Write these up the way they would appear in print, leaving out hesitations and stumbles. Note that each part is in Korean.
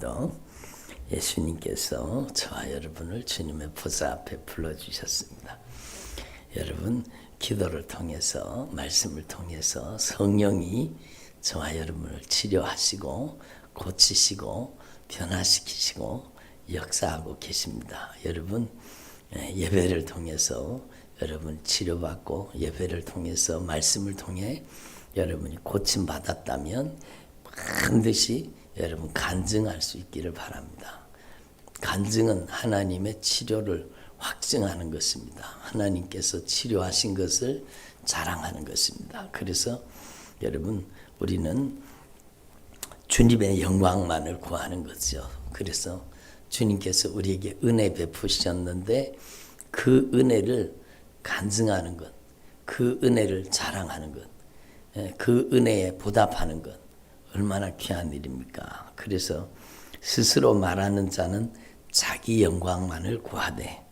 오늘도 예수님께서 저와 여러분을 주님의 보좌 앞에 불러주셨습니다. 여러분 기도를 통해서 말씀을 통해서 성령이 저와 여러분을 치료하시고 고치시고 변화시키시고 역사하고 계십니다. 여러분 예배를 통해서 여러분 치료받고 예배를 통해서 말씀을 통해 여러분이 고침받았다면 반드시 여러분 간증할 수 있기를 바랍니다. 간증은 하나님의 치료를 확증하는 것입니다. 하나님께서 치료하신 것을 자랑하는 것입니다. 그래서 여러분 우리는 주님의 영광만을 구하는 거죠. 그래서 주님께서 우리에게 은혜 베푸셨는데 그 은혜를 간증하는 것, 그 은혜를 자랑하는 것, 그 은혜에 보답하는 것 얼마나 귀한 일입니까? 그래서 스스로 말하는 자는 자기 영광만을 구하되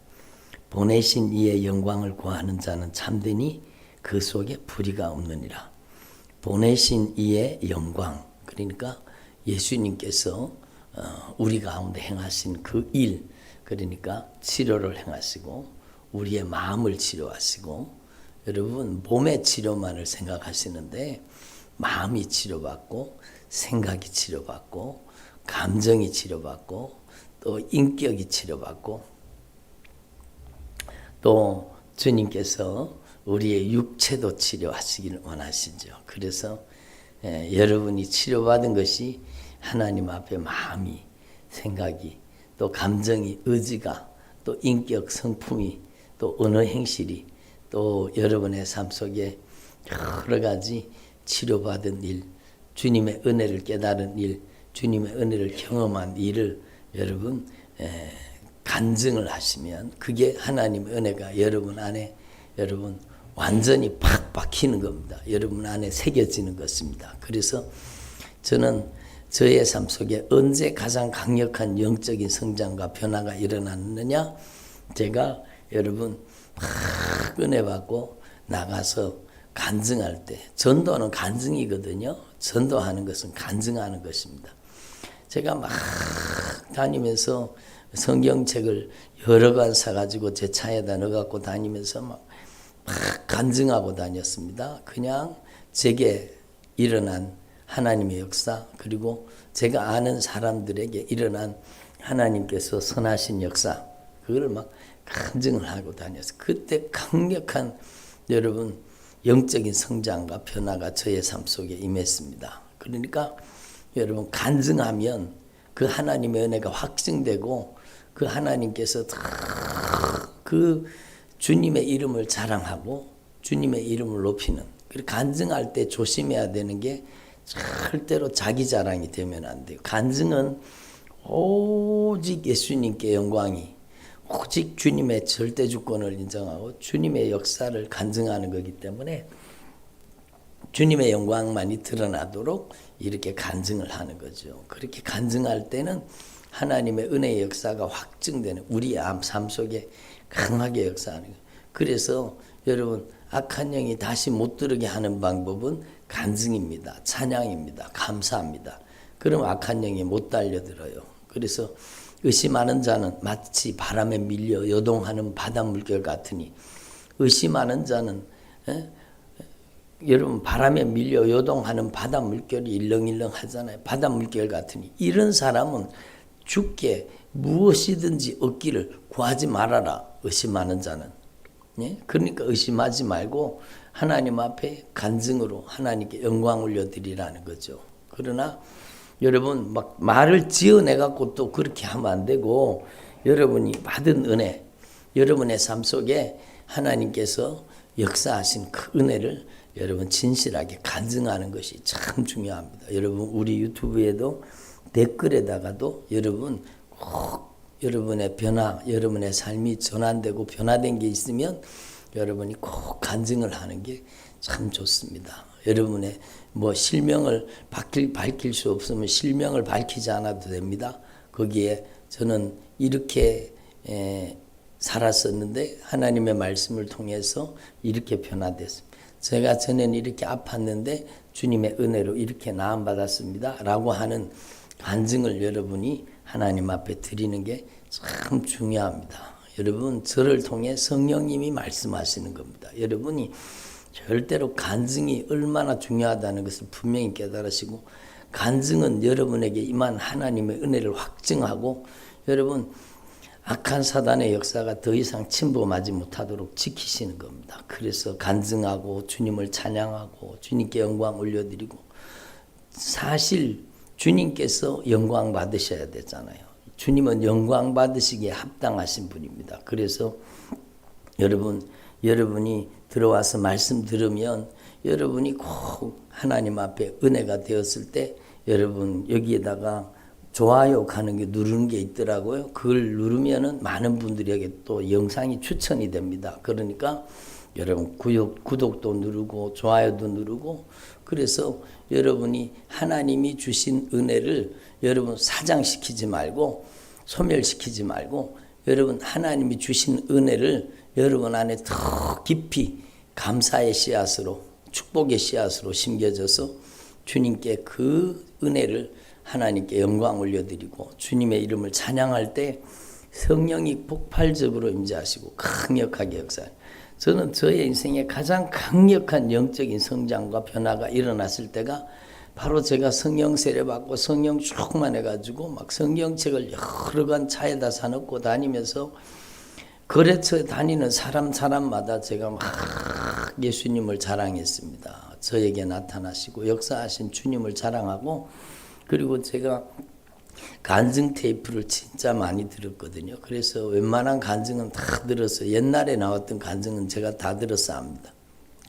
보내신 이의 영광을 구하는 자는 참되니 그 속에 불의가 없느니라. 보내신 이의 영광, 그러니까 예수님께서 우리 가운데 행하신 그 일, 그러니까 치료를 행하시고 우리의 마음을 치료하시고, 여러분 몸의 치료만을 생각하시는데 마음이 치료받고 생각이 치료받고 감정이 치료받고 또 인격이 치료받고 또 주님께서 우리의 육체도 치료하시기를 원하시죠. 그래서 여러분이 치료받은 것이 하나님 앞에 마음이, 생각이, 또 감정이, 의지가, 또 인격, 성품이, 또 언어 행실이, 또 여러분의 삶 속에 여러 가지 치료받은 일, 주님의 은혜를 깨달은 일, 주님의 은혜를 경험한 일을 여러분 간증을 하시면 그게 하나님의 은혜가 여러분 안에 여러분 완전히 팍 박히는 겁니다. 여러분 안에 새겨지는 것입니다. 그래서 저는 저의 삶 속에 언제 가장 강력한 영적인 성장과 변화가 일어났느냐? 제가 여러분 막 은혜 받고 나가서 간증할 때, 전도는 간증이거든요. 전도하는 것은 간증하는 것입니다. 제가 막 다니면서 성경책을 여러 권 사가지고 제 차에다 넣어갖고 다니면서 막 간증하고 다녔습니다. 그냥 제게 일어난 하나님의 역사, 그리고 제가 아는 사람들에게 일어난 하나님께서 선하신 역사, 그걸 막 간증을 하고 다녔어요. 그때 강력한 여러분 영적인 성장과 변화가 저의 삶 속에 임했습니다. 그러니까 여러분 간증하면 그 하나님의 은혜가 확증되고 그 하나님께서 그 주님의 이름을 자랑하고 주님의 이름을 높이는, 그리고 간증할 때 조심해야 되는 게 절대로 자기 자랑이 되면 안 돼요. 간증은 오직 예수님께 영광이, 오직 주님의 절대 주권을 인정하고 주님의 역사를 간증하는 거기 때문에 주님의 영광만이 드러나도록 이렇게 간증을 하는 거죠. 그렇게 간증할 때는 하나님의 은혜의 역사가 확증되는, 우리의 삶 속에 강하게 역사하는 거예요. 그래서 여러분 악한 영이 다시 못 들게 하는 방법은 간증입니다. 찬양입니다. 감사합니다. 그럼 악한 영이 못 달려들어요. 그래서 의심하는 자는 마치 바람에 밀려 요동하는 바다 물결 같으니, 의심하는 자는 여러분 바람에 밀려 요동하는 바다 물결이 일렁일렁 하잖아요. 바다 물결 같으니, 이런 사람은 주께 무엇이든지 얻기를 구하지 말아라. 의심하는 자는. 예? 그러니까 의심하지 말고 하나님 앞에 간증으로 하나님께 영광 올려드리라는 거죠. 그러나 여러분 막 말을 지어내갖고 또 그렇게 하면 안 되고, 여러분이 받은 은혜, 여러분의 삶 속에 하나님께서 역사하신 그 은혜를 여러분 진실하게 간증하는 것이 참 중요합니다. 여러분 우리 유튜브에도 댓글에다가도 여러분 꼭 여러분의 변화, 여러분의 삶이 전환되고 변화된 게 있으면 여러분이 꼭 간증을 하는 게 참 좋습니다. 여러분의 실명을 밝힐 수 없으면 실명을 밝히지 않아도 됩니다. 거기에 저는 이렇게 살았었는데 하나님의 말씀을 통해서 이렇게 변화됐습니다. 제가 전에는 이렇게 아팠는데 주님의 은혜로 이렇게 나음받았습니다. 라고 하는 간증을 여러분이 하나님 앞에 드리는 게 참 중요합니다. 여러분, 저를 통해 성령님이 말씀하시는 겁니다. 여러분이 절대로 간증이 얼마나 중요하다는 것을 분명히 깨달으시고, 간증은 여러분에게 임한 하나님의 은혜를 확증하고, 여러분 악한 사단의 역사가 더 이상 침범하지 못하도록 지키시는 겁니다. 그래서 간증하고 주님을 찬양하고 주님께 영광 올려드리고, 사실 주님께서 영광 받으셔야 되잖아요. 주님은 영광 받으시기에 합당하신 분입니다. 그래서 여러분이 들어와서 말씀 들으면 여러분이 꼭 하나님 앞에 은혜가 되었을 때, 여러분 여기에다가 좋아요 가는 게 누르는 게 있더라고요. 그걸 누르면은 많은 분들에게 또 영상이 추천이 됩니다. 그러니까 여러분 구독도 누르고 좋아요도 누르고, 그래서 여러분이 하나님이 주신 은혜를 여러분 사장시키지 말고 소멸시키지 말고, 여러분 하나님이 주신 은혜를 여러분 안에 더 깊이 감사의 씨앗으로, 축복의 씨앗으로 심겨져서 주님께 그 은혜를, 하나님께 영광 올려드리고 주님의 이름을 찬양할 때 성령이 폭발적으로 임재하시고 강력하게 역사해요. 저는 저의 인생에 가장 강력한 영적인 성장과 변화가 일어났을 때가 바로 제가 성령 세례받고 성령 충만해가지고 막 성경책을 여러 권 차에다 사놓고 다니면서 거래처에 다니는 사람마다 제가 막 예수님을 자랑했습니다. 저에게 나타나시고 역사하신 주님을 자랑하고, 그리고 제가 간증 테이프를 진짜 많이 들었거든요. 그래서 웬만한 간증은 다 들었어요. 옛날에 나왔던 간증은 제가 다 들었어 합니다.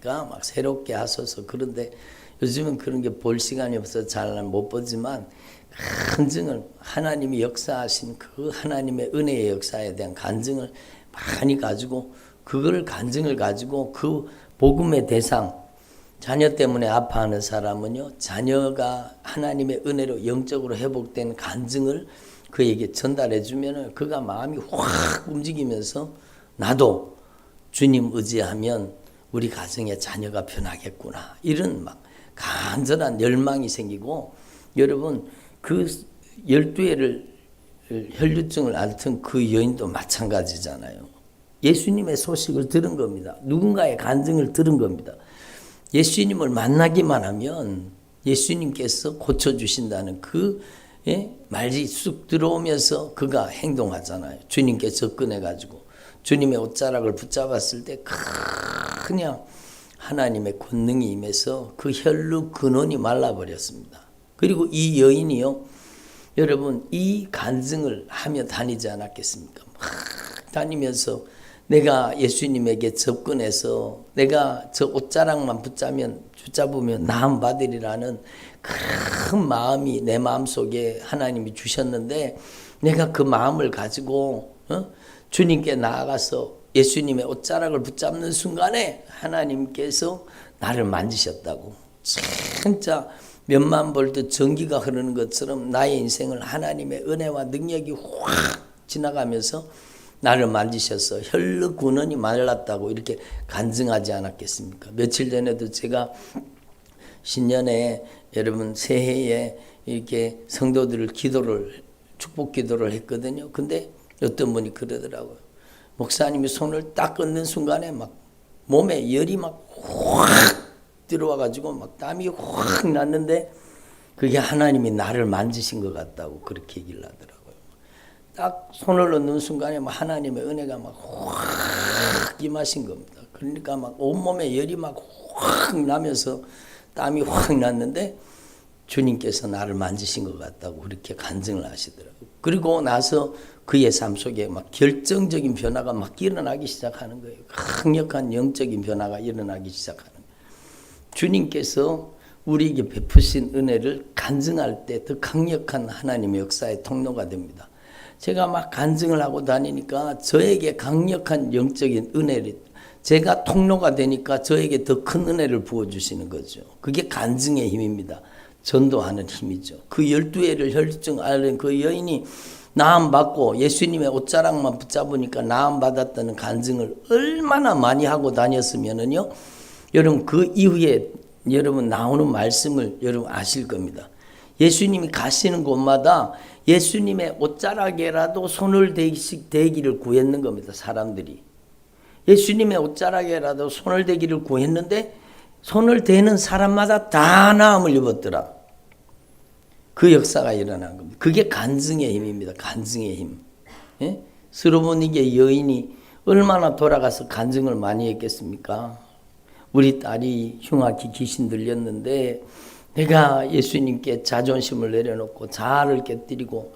그러니까 막 새롭게 하소서. 그런데 요즘은 그런 게 볼 시간이 없어서 잘 못 보지만, 간증을 하나님이 역사하신 그 하나님의 은혜의 역사에 대한 간증을 많이 가지고, 그걸 간증을 가지고 그 복음의 대상, 자녀 때문에 아파하는 사람은요, 자녀가 하나님의 은혜로 영적으로 회복된 간증을 그에게 전달해 주면은 그가 마음이 확 움직이면서 나도 주님 의지하면 우리 가정에 자녀가 변하겠구나, 이런 막 간절한 열망이 생기고, 여러분 그 12회를 혈류증을 앓던 그 여인도 마찬가지잖아요. 예수님의 소식을 들은 겁니다. 누군가의 간증을 들은 겁니다. 예수님을 만나기만 하면 예수님께서 고쳐주신다는 그 말이 쑥 들어오면서 그가 행동하잖아요. 주님께 접근해가지고 주님의 옷자락을 붙잡았을 때 그냥 하나님의 권능이 임해서 그 혈루 근원이 말라버렸습니다. 그리고 이 여인이요, 여러분 이 간증을 하며 다니지 않았겠습니까? 막 다니면서 내가 예수님에게 접근해서 내가 저 옷자락만 붙잡으면 나음 받으리라는 큰 마음이 내 마음속에 하나님이 주셨는데, 내가 그 마음을 가지고 주님께 나아가서 예수님의 옷자락을 붙잡는 순간에 하나님께서 나를 만지셨다고. 진짜 몇만 볼트 전기가 흐르는 것처럼 나의 인생을 하나님의 은혜와 능력이 확 지나가면서 나를 만지셔서 혈루 근원이 말랐다고 이렇게 간증하지 않았겠습니까? 며칠 전에도 제가 신년에 여러분 새해에 이렇게 성도들을 축복 기도를 했거든요. 근데 어떤 분이 그러더라고요. 목사님이 손을 딱 얹는 순간에 막 몸에 열이 막 확 들어와가지고 막 땀이 확 났는데 그게 하나님이 나를 만지신 것 같다고 그렇게 얘기를 하더라고요. 딱 손을 넣는 순간에 막 하나님의 은혜가 막 확 임하신 겁니다. 그러니까 막 온몸에 열이 막 확 나면서 땀이 확 났는데 주님께서 나를 만지신 것 같다고 그렇게 간증을 하시더라고요. 그리고 나서 그의 삶 속에 막 결정적인 변화가 막 일어나기 시작하는 거예요. 강력한 영적인 변화가 일어나기 시작하는 거예요. 주님께서 우리에게 베푸신 은혜를 간증할 때 더 강력한 하나님의 역사의 통로가 됩니다. 제가 막 간증을 하고 다니니까 저에게 강력한 영적인 은혜를, 제가 통로가 되니까 저에게 더 큰 은혜를 부어주시는 거죠. 그게 간증의 힘입니다. 전도하는 힘이죠. 그 12회를 혈류증 앓은 그 여인이 나음 받고 예수님의 옷자락만 붙잡으니까 나음 받았다는 간증을 얼마나 많이 하고 다녔으면은요, 여러분 그 이후에 여러분 나오는 말씀을 여러분 아실 겁니다. 예수님이 가시는 곳마다 예수님의 옷자락에라도 손을 대기를 구했는 겁니다. 사람들이. 예수님의 옷자락에라도 손을 대기를 구했는데 손을 대는 사람마다 다 나음을 입었더라. 그 역사가 일어난 겁니다. 그게 간증의 힘입니다. 간증의 힘. 예? 스로보니게 여인이 얼마나 돌아가서 간증을 많이 했겠습니까? 우리 딸이 흉악히 귀신 들렸는데 내가 예수님께 자존심을 내려놓고 자아를 깨뜨리고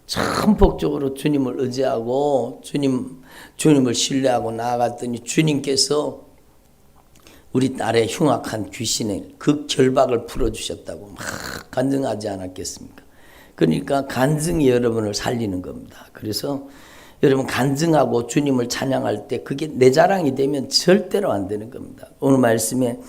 천폭적으로 주님을 의지하고 주님을 신뢰하고 나아갔더니 주님께서 우리 딸의 흉악한 귀신의 그 결박을 풀어주셨다고 막 간증하지 않았겠습니까? 그러니까 간증이 여러분을 살리는 겁니다. 그래서 여러분 간증하고 주님을 찬양할 때 그게 내 자랑이 되면 절대로 안 되는 겁니다. 오늘 말씀에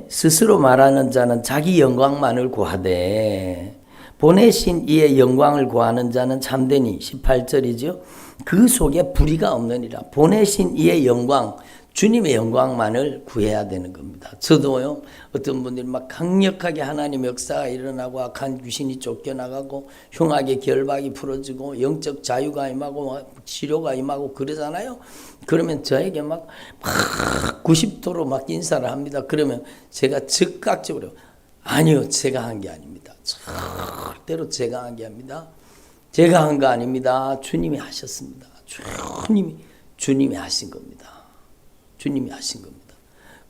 스스로 말하는 자는 자기 영광만을 구하되 보내신 이의 영광을 구하는 자는 참되니 18절이죠. 그 속에 불의가 없느니라. 보내신 이의 영광, 주님의 영광만을 구해야 되는 겁니다. 저도요, 어떤 분들이 막 강력하게 하나님의 역사가 일어나고 악한 귀신이 쫓겨나가고 흉악의 결박이 풀어지고 영적 자유가 임하고 치료가 임하고 그러잖아요. 그러면 저에게 막 90도로 막 인사를 합니다. 그러면 제가 즉각적으로 아니요, 제가 한 게 아닙니다. 절대로 제가 한 게 아닙니다. 제가 한 거 아닙니다. 주님이 하셨습니다. 주님이 하신 겁니다. 주님이 하신 겁니다.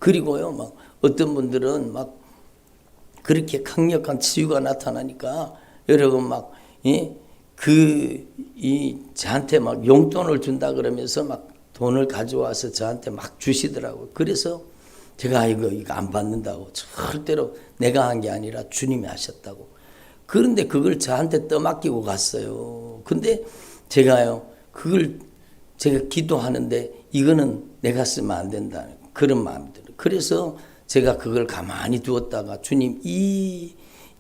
그리고요, 막 어떤 분들은 막 그렇게 강력한 치유가 나타나니까 여러분 막 저한테 막 용돈을 준다 그러면서 막 돈을 가져와서 저한테 막 주시더라고요. 그래서 제가 이거 안 받는다고. 절대로 내가 한 게 아니라 주님이 하셨다고. 그런데 그걸 저한테 떠맡기고 갔어요. 근데 제가요, 제가 기도하는데 이거는 내가 쓰면 안 된다. 그런 마음이 들어요. 그래서 제가 그걸 가만히 두었다가 주님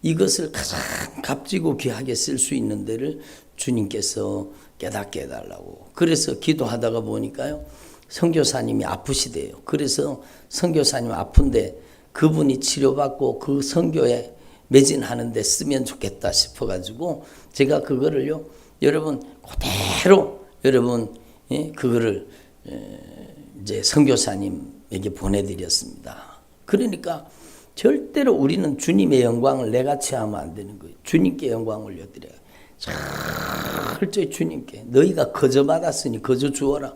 이것을 가장 값지고 귀하게 쓸 수 있는 데를 주님께서 깨닫게 해달라고. 그래서 기도하다가 보니까요, 선교사님이 아프시대요. 그래서 선교사님 아픈데 그분이 치료받고 그 선교에 매진하는데 쓰면 좋겠다 싶어가지고 제가 그거를요, 여러분 그대로 여러분 그거를 이제 선교사님에게 보내드렸습니다. 그러니까 절대로 우리는 주님의 영광을 내가 취하면 안 되는 거예요. 주님께 영광을 올려드려요. 철저히 주님께. 너희가 거저 받았으니 거저 주어라.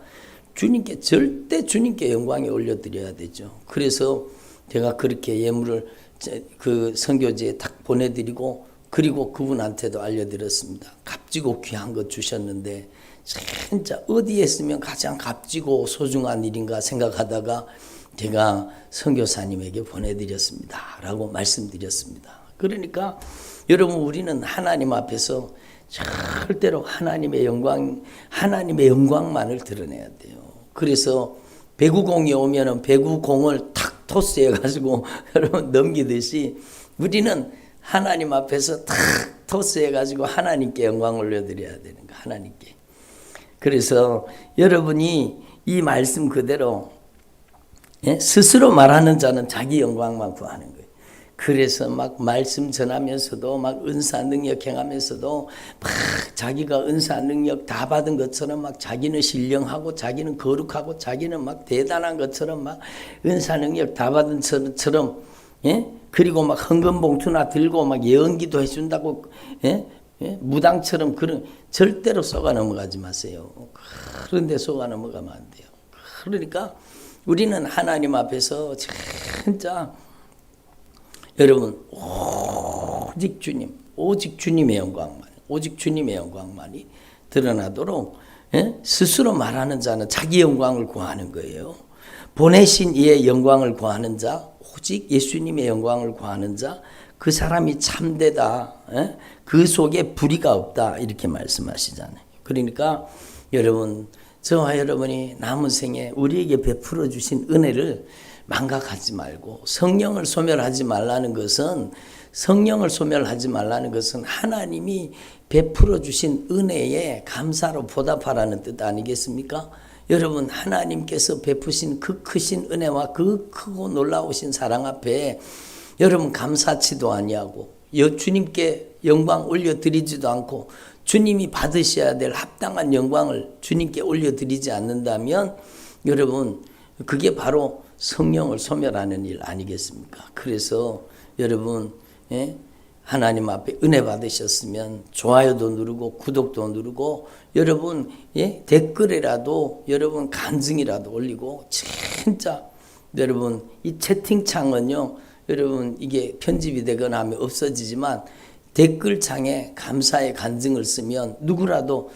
주님께, 절대 주님께 영광에 올려드려야 되죠. 그래서 제가 그렇게 예물을 그 선교지에 딱 보내드리고 그리고 그분한테도 알려드렸습니다. 값지고 귀한 것 주셨는데 진짜 어디에 쓰면 가장 값지고 소중한 일인가 생각하다가 제가 선교사님에게 보내드렸습니다 라고 말씀드렸습니다. 그러니까 여러분, 우리는 하나님 앞에서 절대로 하나님의 영광만을 드러내야 돼요. 그래서 배구공이 오면은 배구공을 탁 토스해가지고 여러분 넘기듯이 우리는 하나님 앞에서 탁 토스해가지고 하나님께 영광을 올려드려야 되는 거, 하나님께. 그래서 여러분이 이 말씀 그대로 스스로 말하는 자는 자기 영광만 구하는 거예요. 그래서 막 말씀 전하면서도 막 은사 능력 행하면서도 막 자기가 은사 능력 다 받은 것처럼 막 자기는 신령하고 자기는 거룩하고 자기는 막 대단한 것처럼 막 은사 능력 다 받은 것처럼 그리고 막 헌금 봉투나 들고 막 예언기도 해준다고 무당처럼 그런 절대로 속아 넘어가지 마세요. 그런데 속아 넘어가면 안 돼요. 그러니까 우리는 하나님 앞에서 진짜 여러분 오직 주님의 영광만이 드러나도록 스스로 말하는 자는 자기 영광을 구하는 거예요. 보내신 이의 영광을 구하는 자, 오직 예수님의 영광을 구하는 자, 그 사람이 참되다. 그 속에 불의가 없다. 이렇게 말씀하시잖아요. 그러니까 여러분, 저와 여러분이 남은 생에 우리에게 베풀어 주신 은혜를 망각하지 말고 성령을 소멸하지 말라는 것은 하나님이 베풀어 주신 은혜에 감사로 보답하라는 뜻 아니겠습니까? 여러분, 하나님께서 베푸신 그 크신 은혜와 그 크고 놀라우신 사랑 앞에 여러분 감사치도 아니하고 주님께 영광 올려드리지도 않고 주님이 받으셔야 될 합당한 영광을 주님께 올려드리지 않는다면 여러분 그게 바로 성령을 소멸하는 일 아니겠습니까? 그래서 여러분 하나님 앞에 은혜 받으셨으면 좋아요도 누르고 구독도 누르고 여러분 댓글이라도 여러분 간증이라도 올리고 진짜 여러분 이 채팅창은요 여러분 이게 편집이 되거나 하면 없어지지만 댓글창에 감사의 간증을 쓰면 누구라도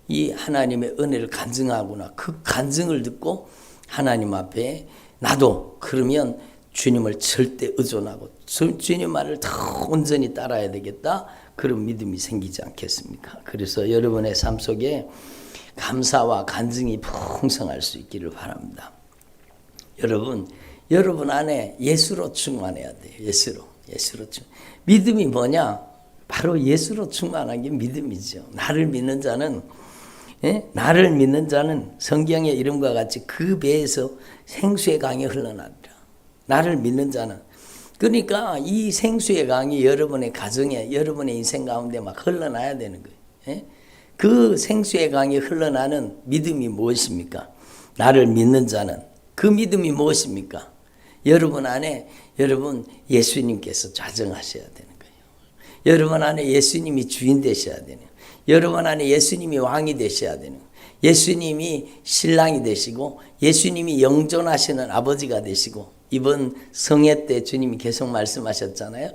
이 하나님의 은혜를 간증하구나 그 간증을 듣고 하나님 앞에 나도 그러면 주님을 절대 의존하고 주님 말을 더 온전히 따라야 되겠다 그런 믿음이 생기지 않겠습니까? 그래서 여러분의 삶 속에 감사와 간증이 풍성할 수 있기를 바랍니다. 여러분 안에 예수로 충만해야 돼요. 예수로 믿음이 뭐냐? 바로 예수로 충만한 게 믿음이죠. 나를 믿는 자는 성경의 이름과 같이 그 배에서 생수의 강이 흘러나리라. 나를 믿는 자는. 그러니까 이 생수의 강이 여러분의 가정에 여러분의 인생 가운데 막 흘러나야 되는 거예요. 그 생수의 강이 흘러나는 믿음이 무엇입니까? 나를 믿는 자는 그 믿음이 무엇입니까? 여러분 안에 예수님께서 좌정하셔야 되는 거예요. 여러분 안에 예수님이 주인 되셔야 되는 거예요. 여러분 안에 예수님이 왕이 되셔야 되는 거예요. 예수님이 신랑이 되시고 예수님이 영존하시는 아버지가 되시고 이번 성회 때 주님이 계속 말씀하셨잖아요.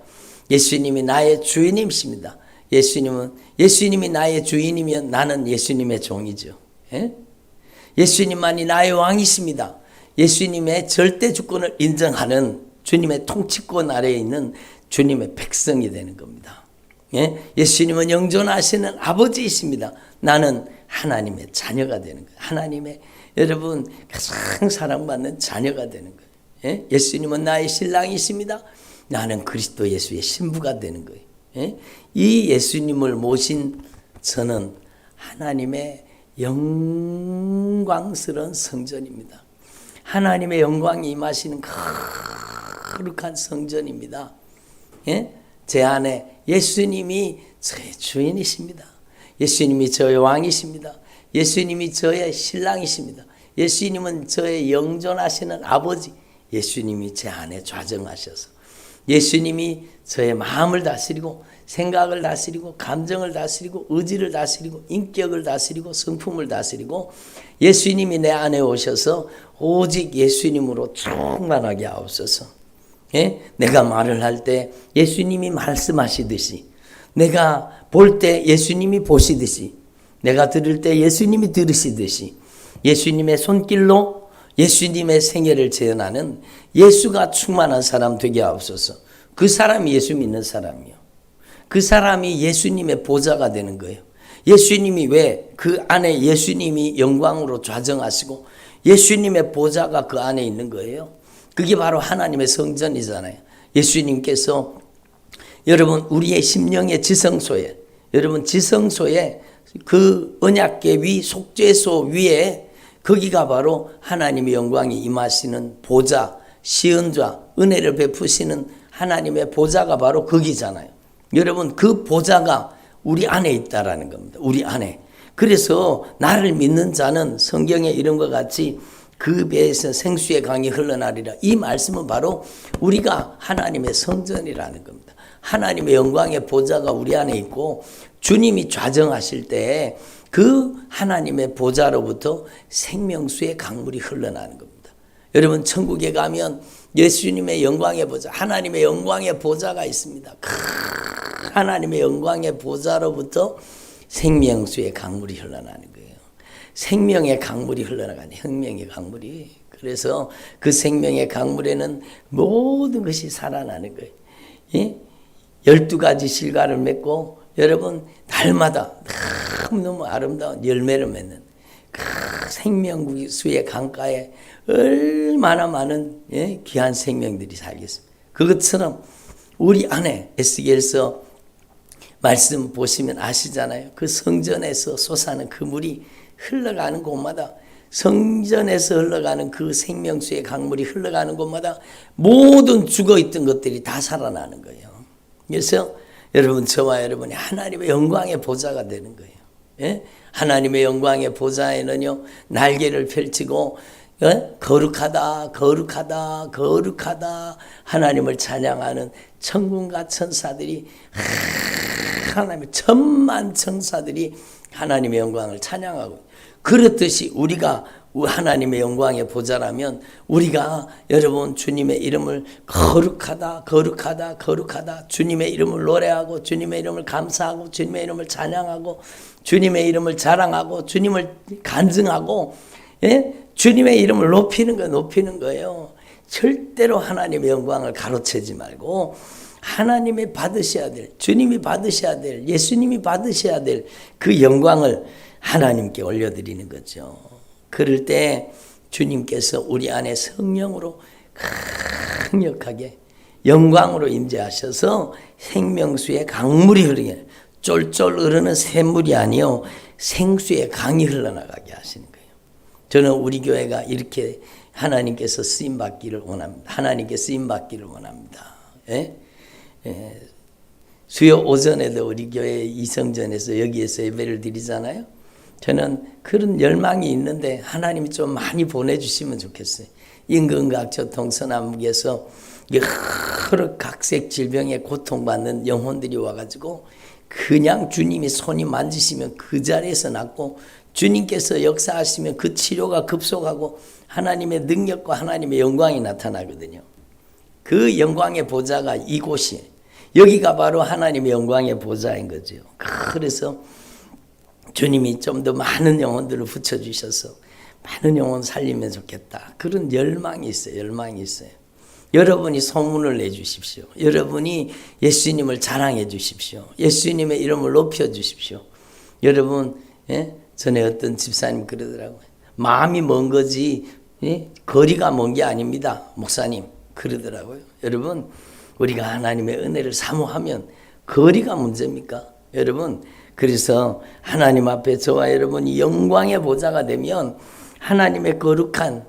예수님이 나의 주인이십니다. 예수님이 나의 주인이면 나는 예수님의 종이죠. 예수님만이 나의 왕이십니다. 예수님의 절대 주권을 인정하는 주님의 통치권 아래에 있는 주님의 백성이 되는 겁니다. 예수님은 영존하시는 아버지이십니다. 나는 하나님의 자녀가 되는 거예요. 하나님의 여러분 가장 사랑받는 자녀가 되는 거예요. 예수님은 나의 신랑이십니다. 나는 그리스도 예수의 신부가 되는 거예요. 이 예수님을 모신 저는 하나님의 영광스러운 성전입니다. 하나님의 영광이 임하시는 거룩한 성전입니다. 제 안에 예수님이 저의 주인이십니다. 예수님이 저의 왕이십니다. 예수님이 저의 신랑이십니다. 예수님은 저의 영존하시는 아버지. 예수님이 제 안에 좌정하셔서 예수님이 저의 마음을 다스리고 생각을 다스리고 감정을 다스리고 의지를 다스리고 인격을 다스리고 성품을 다스리고 예수님이 내 안에 오셔서 오직 예수님으로 충만하게 하옵소서. 내가 말을 할 때 예수님이 말씀하시듯이 내가 볼 때 예수님이 보시듯이 내가 들을 때 예수님이 들으시듯이 예수님의 손길로 예수님의 생애를 재현하는 예수가 충만한 사람 되게 하옵소서. 그 사람이 예수 믿는 사람이요. 그 사람이 예수님의 보좌가 되는 거예요. 예수님이 왜 그 안에 예수님이 영광으로 좌정하시고 예수님의 보좌가 그 안에 있는 거예요. 그게 바로 하나님의 성전이잖아요. 예수님께서 여러분 우리의 심령의 지성소에 여러분 지성소에 그 언약궤 위 속죄소 위에 거기가 바로 하나님의 영광이 임하시는 보좌, 시은좌, 은혜를 베푸시는 하나님의 보좌가 바로 거기잖아요. 여러분 그 보좌가 우리 안에 있다라는 겁니다. 우리 안에. 그래서 나를 믿는 자는 성경의 이름과 같이 그 배에서 생수의 강이 흘러나리라. 이 말씀은 바로 우리가 하나님의 성전이라는 겁니다. 하나님의 영광의 보좌가 우리 안에 있고 주님이 좌정하실 때 그 하나님의 보좌로부터 생명수의 강물이 흘러나는 겁니다. 여러분 천국에 가면 예수님의 영광의 보좌, 하나님의 영광의 보좌가 있습니다. 하나님의 영광의 보좌로부터 생명수의 강물이 흘러나는 거예요. 생명의 강물이 흘러나가는 생명의 강물이. 그래서 그 생명의 강물에는 모든 것이 살아나는 거예요. 12가지 실과를 맺고 여러분 날마다 너무 아름다운 열매를 맺는 그 생명수의 강가에 얼마나 많은 귀한 생명들이 살겠습니다. 그것처럼 우리 안에 에스겔서 말씀 보시면 아시잖아요. 그 성전에서 솟아나는 그 물이 흘러가는 곳마다 성전에서 흘러가는 그 생명수의 강물이 흘러가는 곳마다 모든 죽어있던 것들이 다 살아나는 거예요. 그래서 여러분, 저와 여러분이 하나님의 영광의 보좌가 되는 거예요. 예? 하나님의 영광의 보좌에는요, 날개를 펼치고 거룩하다 거룩하다 거룩하다 하나님을 찬양하는 천군과 천사들이, 하나님의 천만 천사들이 하나님의 영광을 찬양하고, 그렇듯이 우리가 하나님의 영광의 보좌라면 우리가 여러분 주님의 이름을 거룩하다 거룩하다 거룩하다, 주님의 이름을 노래하고 주님의 이름을 감사하고 주님의 이름을 찬양하고 주님의 이름을 자랑하고 주님을 간증하고, 예? 주님의 이름을 높이는 거예요. 절대로 하나님의 영광을 가로채지 말고 하나님이 받으셔야 될, 주님이 받으셔야 될, 예수님이 받으셔야 될 그 영광을 하나님께 올려드리는 거죠. 그럴 때 주님께서 우리 안에 성령으로 강력하게 영광으로 임재하셔서 생명수의 강물이 흐르게, 쫄쫄 흐르는 샘물이 아니요 생수의 강이 흘러나가게 하시는 거예요. 저는 우리 교회가 이렇게 하나님께서 쓰임받기를 원합니다. 하나님께 쓰임받기를 원합니다. 예? 예. 수요 오전에도 우리 교회 이성전에서 여기에서 예배를 드리잖아요. 저는 그런 열망이 있는데 하나님이 좀 많이 보내주시면 좋겠어요. 임금각저 동서남북에서 여러 각색 질병에 고통받는 영혼들이 와가지고 그냥 주님이 손이 만지시면 그 자리에서 낫고, 주님께서 역사하시면 그 치료가 급속하고 하나님의 능력과 하나님의 영광이 나타나거든요. 그 영광의 보좌가 이곳이에요. 여기가 바로 하나님의 영광의 보좌인 거죠. 그래서 주님이 좀 더 많은 영혼들을 붙여주셔서 많은 영혼 살리면 좋겠다, 그런 열망이 있어요. 열망이 있어요. 여러분이 소문을 내주십시오. 여러분이 예수님을 자랑해 주십시오. 예수님의 이름을 높여 주십시오. 여러분, 예? 전에 어떤 집사님 그러더라고요. 마음이 먼 거지, 예? 거리가 먼 게 아닙니다, 목사님. 그러더라고요. 여러분, 우리가 하나님의 은혜를 사모하면 거리가 문제입니까? 여러분, 그래서 하나님 앞에 저와 여러분이 영광의 보좌가 되면 하나님의 거룩한,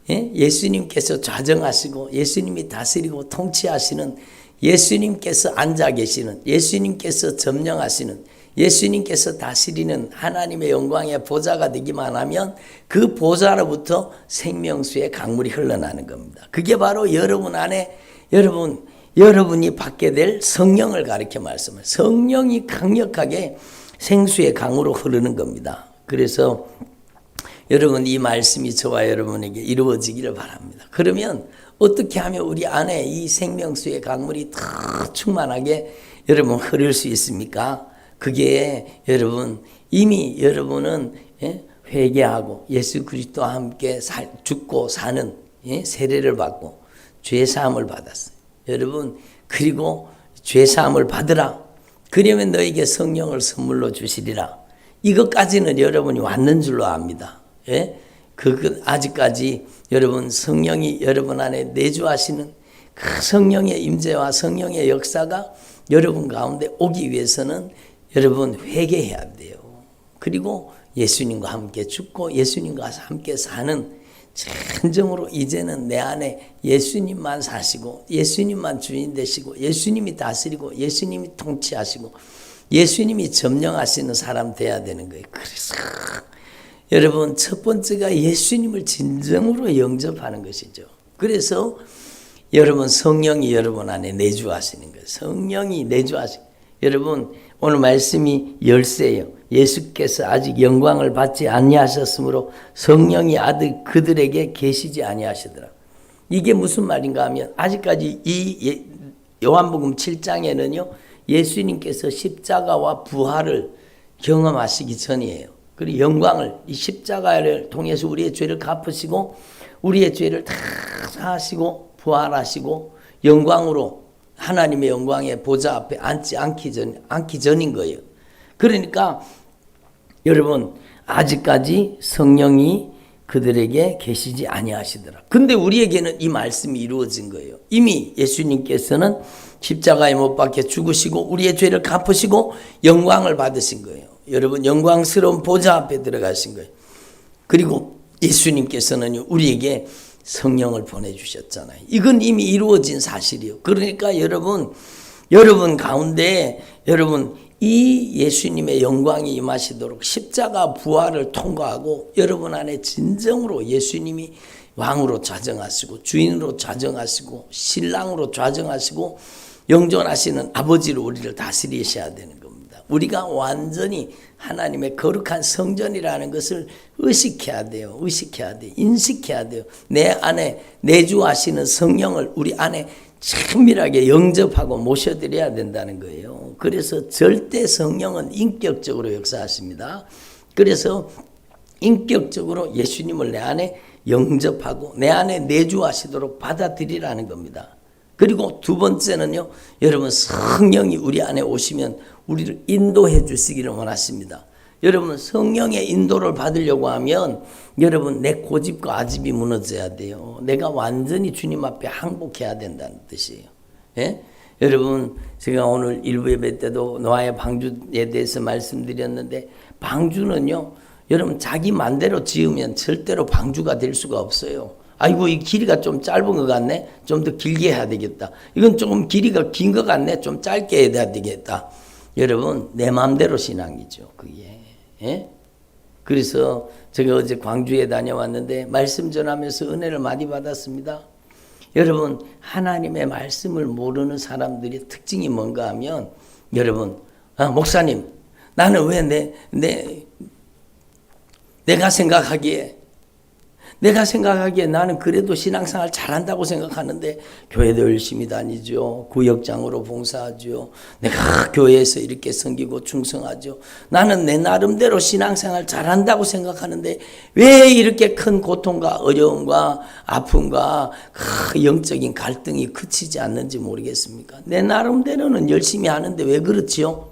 예? 예수님께서 좌정하시고 예수님이 다스리고 통치하시는, 예수님께서 앉아 계시는, 예수님께서 점령하시는, 예수님께서 다스리는 하나님의 영광의 보좌가 되기만 하면 그 보좌로부터 생명수의 강물이 흘러나는 겁니다. 그게 바로 여러분 안에, 여러분이 받게 될 성령을 가리켜 말씀해요. 성령이 강력하게 생수의 강으로 흐르는 겁니다. 그래서 여러분, 이 말씀이 저와 여러분에게 이루어지기를 바랍니다. 그러면 어떻게 하면 우리 안에 이 생명수의 강물이 더 충만하게 여러분 흐를 수 있습니까? 그게 여러분, 이미 여러분은 회개하고 예수 그리스도와 함께 죽고 사는 세례를 받고 죄사함을 받았어요. 여러분, 그리고 죄사함을 받으라. 그러면 너에게 성령을 선물로 주시리라. 이것까지는 여러분이 왔는 줄로 압니다. 예? 아직까지 여러분, 성령이 여러분 안에 내주하시는 그 성령의 임재와 성령의 역사가 여러분 가운데 오기 위해서는 여러분 회개해야 돼요. 그리고 예수님과 함께 죽고 예수님과 함께 사는, 진정으로 이제는 내 안에 예수님만 사시고 예수님만 주인 되시고 예수님이 다스리고 예수님이 통치하시고 예수님이 점령하시는 사람 돼야 되는 거예요. 그래서 여러분, 첫 번째가 예수님을 진정으로 영접하는 것이죠. 그래서 여러분, 성령이 여러분 안에 내주하시는 거예요. 성령이 내주하시는, 여러분, 오늘 말씀이 열쇠예요. 예수께서 아직 영광을 받지 아니하셨으므로 성령이 아직 그들에게 계시지 아니하시더라. 이게 무슨 말인가 하면, 아직까지 이 요한복음 7장에는요 예수님께서 십자가와 부활을 경험하시기 전이에요. 그리고 영광을, 이 십자가를 통해서 우리의 죄를 갚으시고 우리의 죄를 다 사하시고 부활하시고 영광으로 하나님의 영광의 보좌 앞에 앉기 전인 거예요. 그러니까 여러분, 아직까지 성령이 그들에게 계시지 아니하시더라. 근데 우리에게는 이 말씀이 이루어진 거예요. 이미 예수님께서는 십자가에 못 박혀 죽으시고 우리의 죄를 갚으시고 영광을 받으신 거예요. 여러분, 영광스러운 보좌 앞에 들어가신 거예요. 그리고 예수님께서는 우리에게 성령을 보내주셨잖아요. 이건 이미 이루어진 사실이에요. 그러니까 여러분, 여러분 가운데 여러분 이 예수님의 영광이 임하시도록 십자가 부활을 통과하고 여러분 안에 진정으로 예수님이 왕으로 좌정하시고 주인으로 좌정하시고 신랑으로 좌정하시고 영존하시는 아버지로 우리를 다스리셔야 되는 겁니다. 우리가 완전히 하나님의 거룩한 성전이라는 것을 의식해야 돼요. 의식해야 돼요. 인식해야 돼요. 내 안에 내주하시는 성령을 우리 안에 친밀하게 영접하고 모셔드려야 된다는 거예요. 그래서 절대 성령은 인격적으로 역사하십니다. 그래서 인격적으로 예수님을 내 안에 영접하고 내 안에 내주하시도록 받아들이라는 겁니다. 그리고 두 번째는요, 여러분 성령이 우리 안에 오시면 우리를 인도해 주시기를 원하십니다. 여러분 성령의 인도를 받으려고 하면 여러분 내 고집과 아집이 무너져야 돼요. 내가 완전히 주님 앞에 항복해야 된다는 뜻이에요. 예? 여러분 제가 오늘 일부 예배 때도 노아의 방주에 대해서 말씀드렸는데 방주는요 여러분 자기 맘대로 지으면 절대로 방주가 될 수가 없어요. 아이고 이 길이가 좀 짧은 것 같네. 좀 더 길게 해야 되겠다. 이건 조금 길이가 긴 것 같네. 좀 짧게 해야 되겠다. 여러분 내 마음대로 신앙이죠. 그게. 예? 그래서 제가 어제 광주에 다녀왔는데 말씀 전하면서 은혜를 많이 받았습니다. 여러분 하나님의 말씀을 모르는 사람들의 특징이 뭔가 하면 여러분 목사님 나는 왜 내가 생각하기에 나는 그래도 신앙생활 잘한다고 생각하는데 교회도 열심히 다니죠. 구역장으로 봉사하죠. 내가 교회에서 이렇게 섬기고 충성하죠. 나는 내 나름대로 신앙생활 잘한다고 생각하는데 왜 이렇게 큰 고통과 어려움과 아픔과 영적인 갈등이 그치지 않는지 모르겠습니까? 내 나름대로는 열심히 하는데 왜 그렇지요?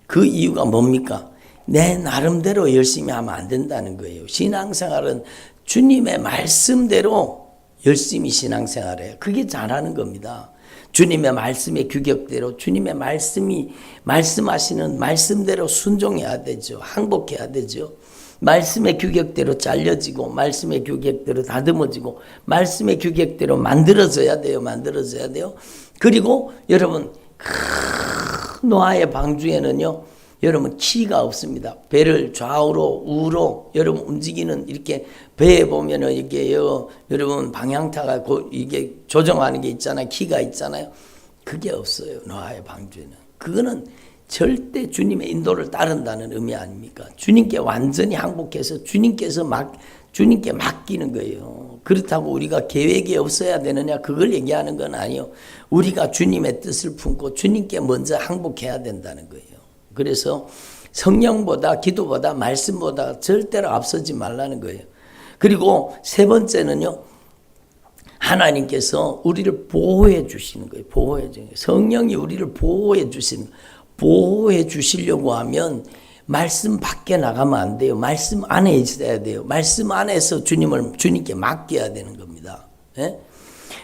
그 이유가 뭡니까? 내 나름대로 열심히 하면 안 된다는 거예요. 신앙생활은 주님의 말씀대로 열심히 신앙생활해요. 그게 잘하는 겁니다. 주님의 말씀의 규격대로 주님의 말씀이 말씀하시는 말씀대로 순종해야 되죠. 항복해야 되죠. 말씀의 규격대로 잘려지고 말씀의 규격대로 다듬어지고 말씀의 규격대로 만들어져야 돼요. 만들어져야 돼요. 그리고 여러분 노아의 방주에는요. 여러분 키가 없습니다. 배를 좌우로 우로 여러분 움직이는 이렇게 배에 보면은 이게 여러분 방향타가 이게 조정하는 게 있잖아요. 키가 있잖아요. 그게 없어요. 노아의 방주에는. 그거는 절대 주님의 인도를 따른다는 의미 아닙니까? 주님께 완전히 항복해서 주님께 맡기는 거예요. 그렇다고 우리가 계획이 없어야 되느냐 그걸 얘기하는 건 아니에요. 우리가 주님의 뜻을 품고 주님께 먼저 항복해야 된다는 거예요. 그래서 성령보다 기도보다 말씀보다 절대로 앞서지 말라는 거예요. 그리고 세 번째는요. 하나님께서 우리를 보호해 주시는 거예요. 보호해 주시는 거예요. 성령이 우리를 보호해 주시려고 하면 말씀 밖에 나가면 안 돼요. 말씀 안에 있어야 돼요. 말씀 안에서 주님께 맡겨야 되는 겁니다. 예?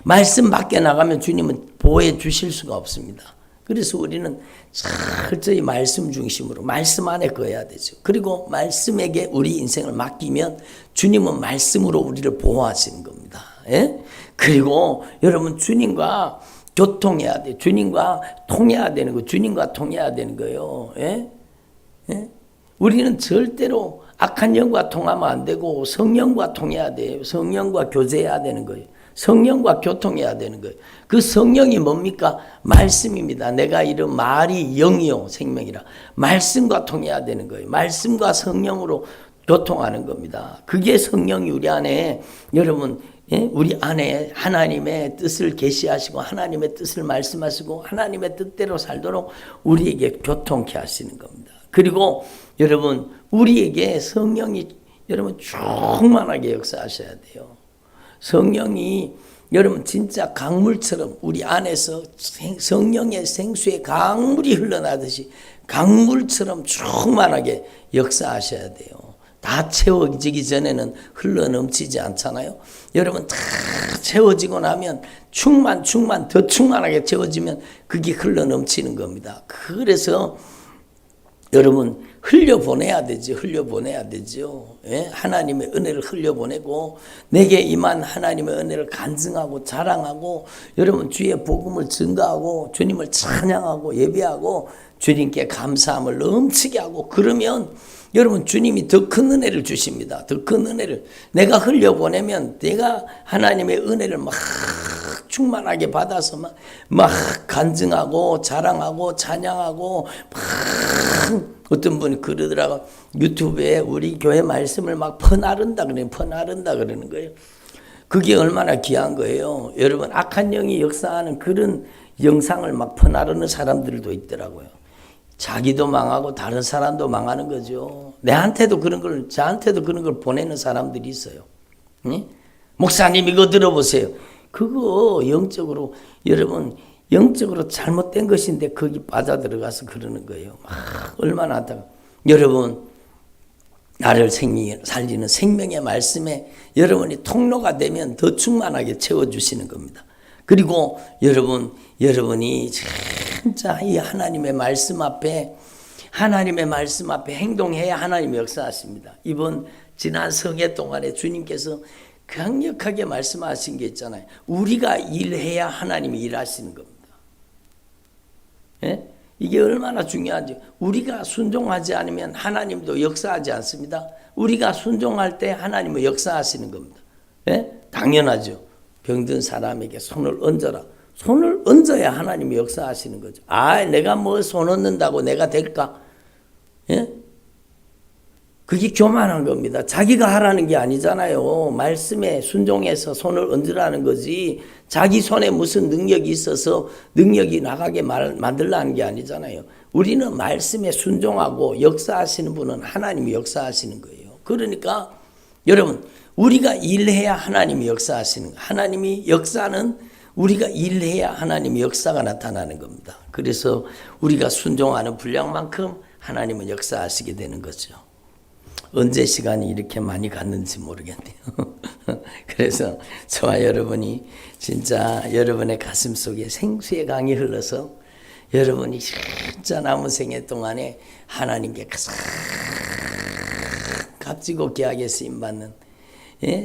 말씀 밖에 나가면 주님은 보호해 주실 수가 없습니다. 그래서 우리는 철저히 말씀 중심으로 말씀 안에 거해야 되죠. 그리고 말씀에게 우리 인생을 맡기면 주님은 말씀으로 우리를 보호하시는 겁니다. 예? 그리고 여러분 주님과 교통해야 돼요. 주님과 통해야 되는 거예요. 주님과 통해야 되는 거예요. 예? 예? 우리는 절대로 악한 영과 통하면 안 되고 성령과 통해야 돼요. 성령과 교제해야 되는 거예요. 성령과 교통해야 되는 거예요. 그 성령이 뭡니까? 말씀입니다. 내가 이런 말이 영이요 생명이라. 말씀과 통해야 되는 거예요. 말씀과 성령으로 교통하는 겁니다. 그게 성령이 우리 안에 여러분 우리 안에 하나님의 뜻을 계시하시고 하나님의 뜻을 말씀하시고 하나님의 뜻대로 살도록 우리에게 교통케 하시는 겁니다. 그리고 여러분 우리에게 성령이 여러분 충만하게 역사하셔야 돼요. 성령이 여러분 진짜 강물처럼 우리 안에서 성령의 생수의 강물이 흘러나듯이 강물처럼 충만하게 역사하셔야 돼요. 다 채워지기 전에는 흘러넘치지 않잖아요. 여러분 다 채워지고 나면 더 충만하게 채워지면 그게 흘러넘치는 겁니다. 그래서 여러분 흘려보내야 되지, 흘려보내야 되죠. 예? 하나님의 은혜를 흘려보내고 내게 임한 하나님의 은혜를 간증하고 자랑하고 여러분 주의 복음을 증거하고 주님을 찬양하고 예배하고 주님께 감사함을 넘치게 하고 그러면 여러분 주님이 더 큰 은혜를 주십니다. 더 큰 은혜를 내가 흘려보내면 내가 하나님의 은혜를 막 충만하게 받아서 막 간증하고 자랑하고 찬양하고 막 어떤 분이 그러더라고 유튜브에 우리 교회 말씀을 막 퍼나른다 그러는 거예요. 그게 얼마나 귀한 거예요. 여러분 악한 영이 역사하는 그런 영상을 막 퍼나르는 사람들도 있더라고요. 자기도 망하고 다른 사람도 망하는 거죠. 저한테도 그런 걸 보내는 사람들이 있어요. 네? 목사님 이거 들어보세요. 그거 영적으로 여러분 영적으로 잘못된 것인데 거기 빠져들어가서 그러는 거예요. 얼마나 안타까워. 여러분 나를 살리는 생명의 말씀에 여러분이 통로가 되면 더 충만하게 채워주시는 겁니다. 그리고 여러분이 진짜 이 하나님의 말씀 앞에 행동해야 하나님이 역사하십니다. 지난 성회 동안에 주님께서 강력하게 말씀하신 게 있잖아요. 우리가 일해야 하나님이 일하시는 겁니다. 예? 이게 얼마나 중요한지. 우리가 순종하지 않으면 하나님도 역사하지 않습니다. 우리가 순종할 때 하나님은 역사하시는 겁니다. 예? 당연하죠. 병든 사람에게 손을 얹어라. 손을 얹어야 하나님이 역사하시는 거죠. 내가 뭐 손 얹는다고 내가 될까? 예? 그게 교만한 겁니다. 자기가 하라는 게 아니잖아요. 말씀에 순종해서 손을 얹으라는 거지. 자기 손에 무슨 능력이 있어서 능력이 나가게 만들라는 게 아니잖아요. 우리는 말씀에 순종하고 역사하시는 분은 하나님이 역사하시는 거예요. 그러니까 여러분 우리가 일해야 하나님이 역사하시는 거예요. 하나님이 역사는 우리가 일해야 하나님의 역사가 나타나는 겁니다. 그래서 우리가 순종하는 분량만큼 하나님은 역사하시게 되는 거죠. 언제 시간이 이렇게 많이 갔는지 모르겠네요. 그래서 저와 여러분이 진짜 여러분의 가슴 속에 생수의 강이 흘러서 여러분이 진짜 남은 생애 동안에 하나님께 가장 값지고 귀하게 쓰임받는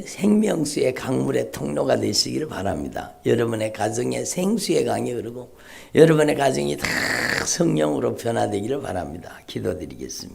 생명수의 강물의 통로가 되시기를 바랍니다. 여러분의 가정에 생수의 강이 흐르고 여러분의 가정이 다 성령으로 변화되기를 바랍니다. 기도드리겠습니다.